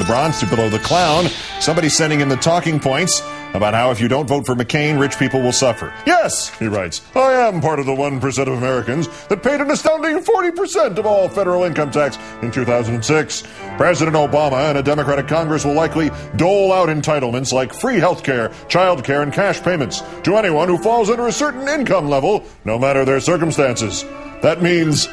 Bronze to Below the Clown. Somebody sending in the talking points about how if you don't vote for McCain, rich people will suffer. Yes, he writes, I am part of the 1% of Americans that paid an astounding 40% of all federal income tax in 2006. President Obama and a Democratic Congress will likely dole out entitlements like free health care, child care, and cash payments to anyone who falls under a certain income level, no matter their circumstances. That means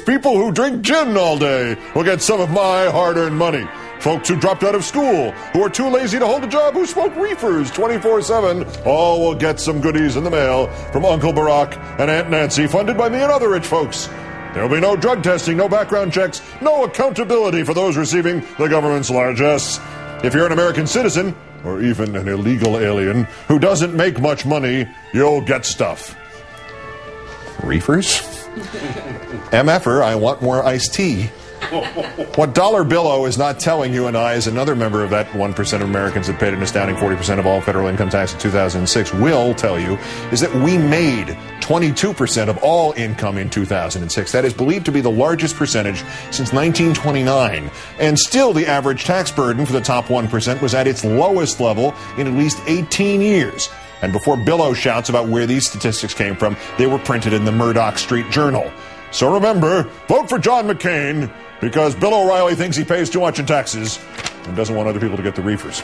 people who drink gin all day will get some of my hard-earned money. Folks who dropped out of school, who are too lazy to hold a job, who smoke reefers 24/7, all will get some goodies in the mail from Uncle Barack and Aunt Nancy, funded by me and other rich folks. There will be no drug testing, no background checks, no accountability for those receiving the government's largesse. If you're an American citizen, or even an illegal alien, who doesn't make much money, you'll get stuff. Reefers? MFer, I want more iced tea. What Dollar Billo is not telling you and I, as another member of that 1% of Americans that paid an astounding 40% of all federal income tax in 2006 will tell you, is that we made 22% of all income in 2006. That is believed to be the largest percentage since 1929. And still the average tax burden for the top 1% was at its lowest level in at least 18 years. And before Billo shouts about where these statistics came from, they were printed in the Murdoch Street Journal. So remember, vote for John McCain, because Bill O'Reilly thinks he pays too much in taxes and doesn't want other people to get the reefers.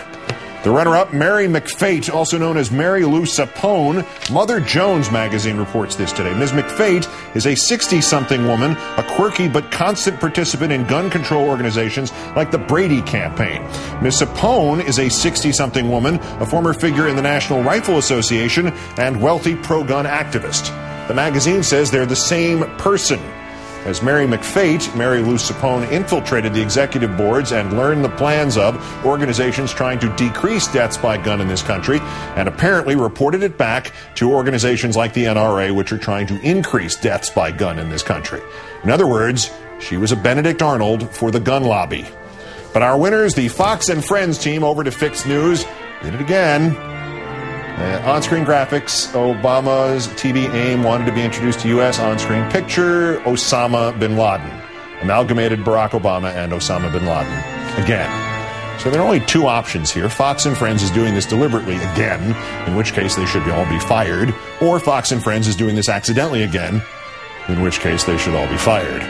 The runner-up, Mary McFate, also known as Mary Lou Sapone, Mother Jones magazine reports this today. Ms. McFate is a 60-something woman, a quirky but constant participant in gun control organizations like the Brady Campaign. Ms. Sapone is a 60-something woman, a former figure in the National Rifle Association, and wealthy pro-gun activist. The magazine says they're the same person. As Mary McFate, Mary Lou Sapone infiltrated the executive boards and learned the plans of organizations trying to decrease deaths by gun in this country, and apparently reported it back to organizations like the NRA, which are trying to increase deaths by gun in this country. In other words, she was a Benedict Arnold for the gun lobby. But our winners, the Fox and Friends team over to Fix News, did it again. On-screen graphics, Obama's TV AIM wanted to be introduced to U.S. on-screen picture, Osama bin Laden. Amalgamated Barack Obama and Osama bin Laden. Again. So there are only two options here. Fox and Friends is doing this deliberately again, in which case they should all be fired. Or Fox and Friends is doing this accidentally again, in which case they should all be fired.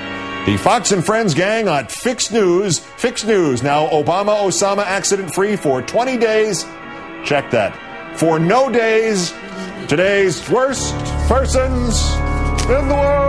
The Fox and Friends gang on Fix News. Fix News. Now Obama-Osama accident-free for 20 days. Check that. For no days, today's worst persons in the world.